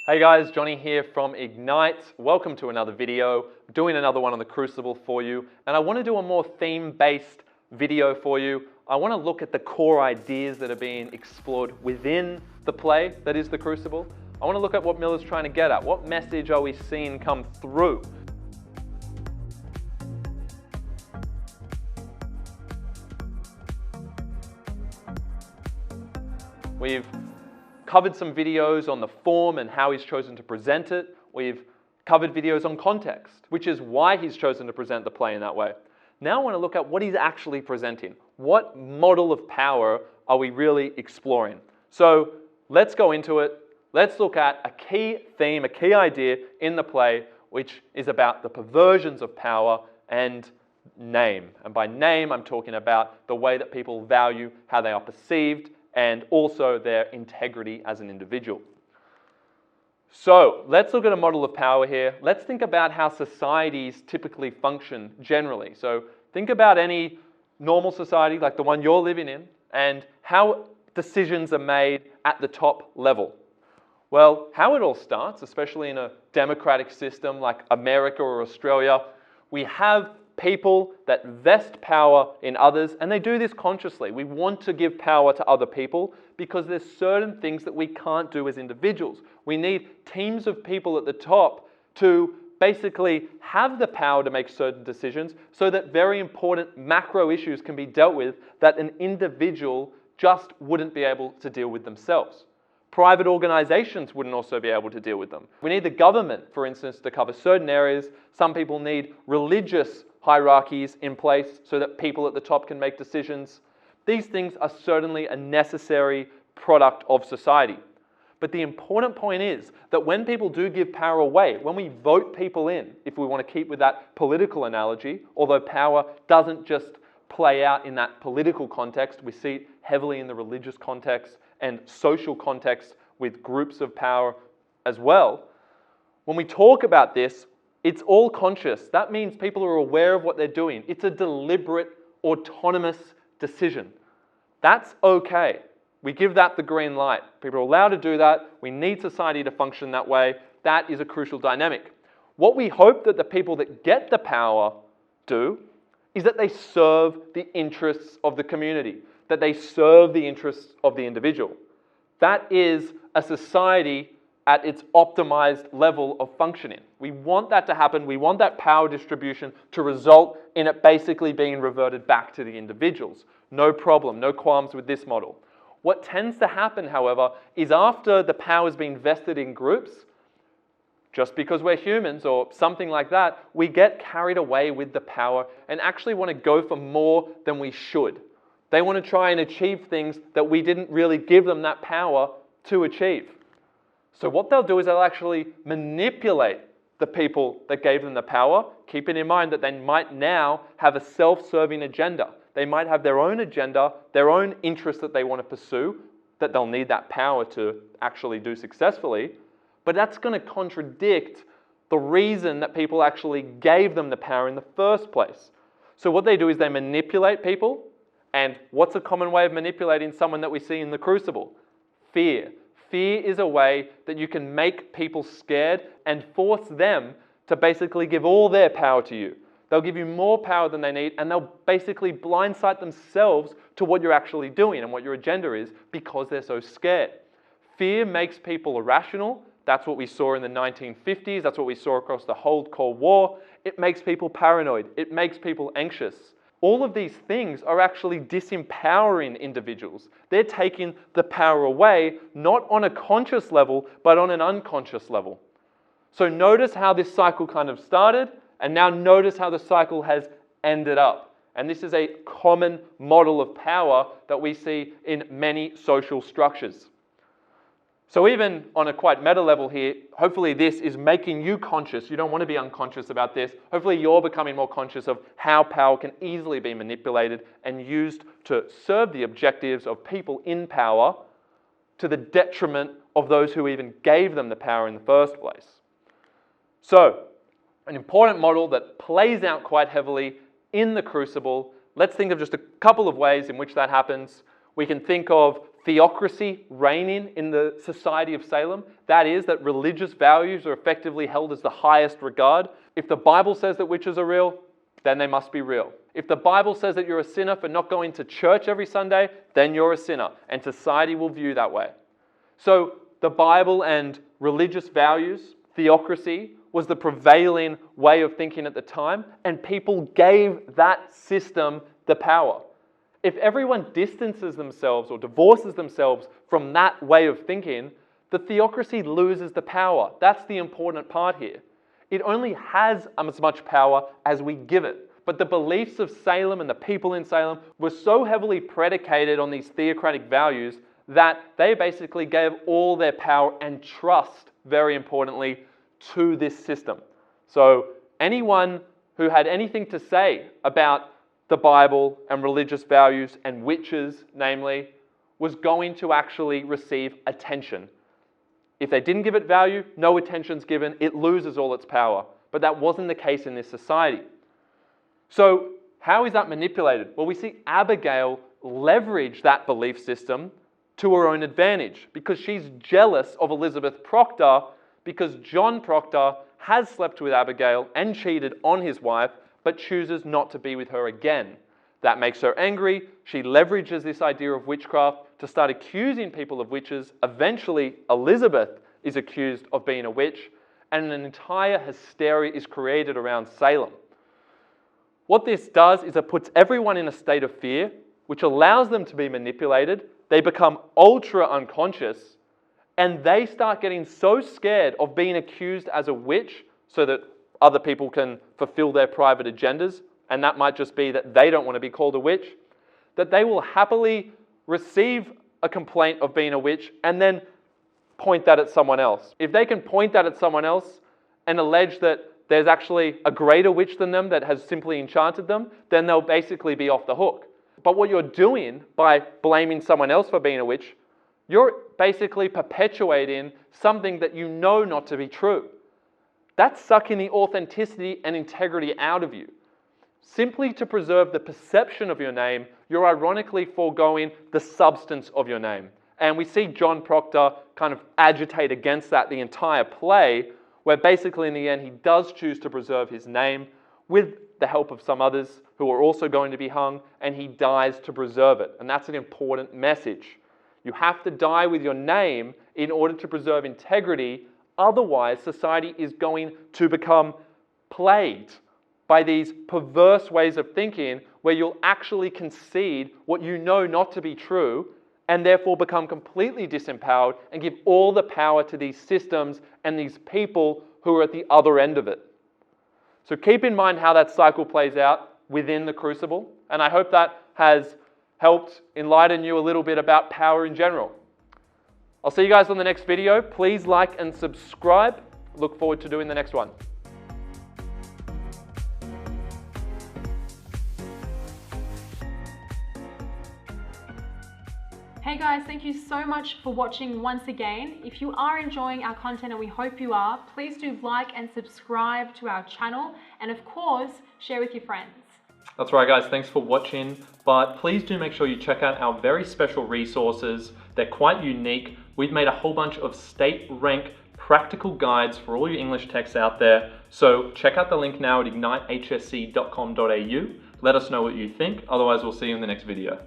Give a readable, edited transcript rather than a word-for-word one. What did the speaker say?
Hey guys, Johnny here from Ignite. Welcome to another video. I'm doing another one on the Crucible for you, and I want to do a more theme-based video for you. I want to look at the core ideas that are being explored within the play that is the Crucible. I want to look at what Miller's trying to get at. What message are we seeing come through? We've covered some videos on the form and how he's chosen to present it. We've covered videos on context, which is why he's chosen to present the play in that way. Now I want to look at what he's actually presenting. What model of power are we really exploring? So let's go into it. Let's look at a key theme, a key idea in the play, which is about the perversions of power and name. And by name, I'm talking about the way that people value how they are perceived and also their integrity as an individual. So let's look at a model of power here. Let's think about how societies typically function generally. So think about any normal society like the one you're living in and how decisions are made at the top level. Well, how it all starts, especially in a democratic system like America or Australia, we have people that vest power in others, and they do this consciously. We want to give power to other people because there's certain things that we can't do as individuals. We need teams of people at the top to basically have the power to make certain decisions so that very important macro issues can be dealt with that an individual just wouldn't be able to deal with themselves. Private organizations wouldn't also be able to deal with them. We need the government, for instance, to cover certain areas. Some people need religious hierarchies in place so that people at the top can make decisions. These things are certainly a necessary product of society. But the important point is that when people do give power away, when we vote people in, if we want to keep with that political analogy, although power doesn't just play out in that political context, we see it heavily in the religious context and social context with groups of power as well. When we talk about this, it's all conscious. That means people are aware of what they're doing. It's a deliberate, autonomous decision. That's okay. We give that the green light. People are allowed to do that. We need society to function that way. That is a crucial dynamic. What we hope that the people that get the power do is that they serve the interests of the community, that they serve the interests of the individual. That is a society at its optimized level of functioning. We want that to happen. We want that power distribution to result in it basically being reverted back to the individuals. No problem, no qualms with this model. What tends to happen, however, is after the power has been vested in groups, just because we're humans or something like that, we get carried away with the power and actually want to go for more than we should. They want to try and achieve things that we didn't really give them that power to achieve. So what they'll do is they'll actually manipulate the people that gave them the power, keeping in mind that they might now have a self-serving agenda. They might have their own agenda, their own interests that they want to pursue, that they'll need that power to actually do successfully. But that's going to contradict the reason that people actually gave them the power in the first place. So what they do is they manipulate people. And what's a common way of manipulating someone that we see in the Crucible? Fear. Fear is a way that you can make people scared and force them to basically give all their power to you. They'll give you more power than they need, and they'll basically blindsight themselves to what you're actually doing and what your agenda is because they're so scared. Fear makes people irrational. That's what we saw in the 1950s. That's what we saw across the whole Cold War. It makes people paranoid. It makes people anxious. All of these things are actually disempowering individuals. They're taking the power away, not on a conscious level, but on an unconscious level. So notice how this cycle kind of started, and now notice how the cycle has ended up. And this is a common model of power that we see in many social structures. So even on a quite meta level here, hopefully this is making you conscious. You don't want to be unconscious about this. Hopefully you're becoming more conscious of how power can easily be manipulated and used to serve the objectives of people in power to the detriment of those who even gave them the power in the first place. So, an important model that plays out quite heavily in the Crucible. Let's think of just a couple of ways in which that happens. We can think of theocracy reigning in the society of Salem. That is, that religious values are effectively held as the highest regard. If the Bible says that witches are real, then they must be real. If the Bible says that you're a sinner for not going to church every Sunday, then you're a sinner, and society will view that way. So the Bible and religious values, theocracy, was the prevailing way of thinking at the time, and people gave that system the power. If everyone distances themselves or divorces themselves from that way of thinking, the theocracy loses the power. That's the important part here. It only has as much power as we give it. But the beliefs of Salem and the people in Salem were so heavily predicated on these theocratic values that they basically gave all their power and trust, very importantly, to this system. So anyone who had anything to say about the Bible and religious values and witches, namely, was going to actually receive attention. If they didn't give it value, no attention's given, it loses all its power. But that wasn't the case in this society. So how is that manipulated? Well, we see Abigail leverage that belief system to her own advantage because she's jealous of Elizabeth Proctor because John Proctor has slept with Abigail and cheated on his wife, but chooses not to be with her again. That makes her angry. She leverages this idea of witchcraft to start accusing people of witches. Eventually, Elizabeth is accused of being a witch, and an entire hysteria is created around Salem. What this does is it puts everyone in a state of fear, which allows them to be manipulated. They become ultra unconscious, and they start getting so scared of being accused as a witch so that other people can fulfill their private agendas, and that might just be that they don't want to be called a witch, that they will happily receive a complaint of being a witch and then point that at someone else. If they can point that at someone else and allege that there's actually a greater witch than them that has simply enchanted them, then they'll basically be off the hook. But what you're doing by blaming someone else for being a witch, you're basically perpetuating something that you know not to be true. That's sucking the authenticity and integrity out of you. Simply to preserve the perception of your name, you're ironically foregoing the substance of your name. And we see John Proctor kind of agitate against that the entire play, where basically in the end he does choose to preserve his name with the help of some others who are also going to be hung, and he dies to preserve it. And that's an important message. You have to die with your name in order to preserve integrity. Otherwise, society is going to become plagued by these perverse ways of thinking where you'll actually concede what you know not to be true and therefore become completely disempowered and give all the power to these systems and these people who are at the other end of it. So keep in mind how that cycle plays out within the Crucible, and I hope that has helped enlighten you a little bit about power in general. I'll see you guys on the next video. Please like and subscribe. Look forward to doing the next one. Hey guys, thank you so much for watching once again. If you are enjoying our content, and we hope you are, please do like and subscribe to our channel, and of course, share with your friends. That's right guys, thanks for watching, but please do make sure you check out our very special resources. They're quite unique. We've made a whole bunch of state rank practical guides for all your English texts out there. So check out the link now at ignitehsc.com.au. Let us know what you think. Otherwise, we'll see you in the next video.